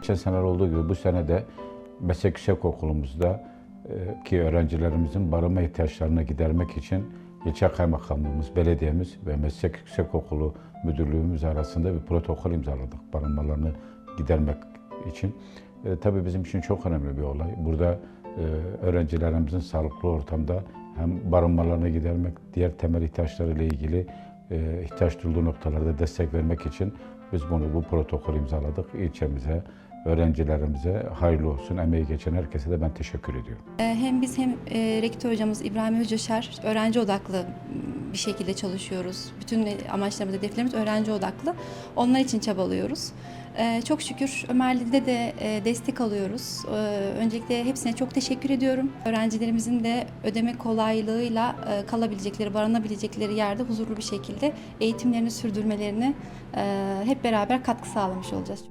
Geçen seneler olduğu gibi bu sene de meslek yüksekokulumuzda ki öğrencilerimizin barınma ihtiyaçlarını gidermek için ilçe kaymakamlığımız, belediyemiz ve meslek yüksekokulu müdürlüğümüz arasında bir protokol imzaladık barınmalarını gidermek için. Tabii bizim için çok önemli bir olay. Burada öğrencilerimizin sağlıklı ortamda hem barınmalarını gidermek, diğer temel ihtiyaçlarıyla ilgili ihtiyaç duyduğu noktalarda destek vermek için biz bu protokolü imzaladık. İlçemize, öğrencilerimize hayırlı olsun. Emeği geçen herkese de ben teşekkür ediyorum. Hem biz hem rektör hocamız İbrahim Özcoşar öğrenci odaklı bir şekilde çalışıyoruz. Bütün amaçlarımız, hedeflerimiz öğrenci odaklı. Onlar için çabalıyoruz. Çok şükür Ömerli'de de destek alıyoruz. Öncelikle hepsine çok teşekkür ediyorum. Öğrencilerimizin de ödeme kolaylığıyla kalabilecekleri, barınabilecekleri yerde huzurlu bir şekilde eğitimlerini sürdürmelerine hep beraber katkı sağlamış olacağız.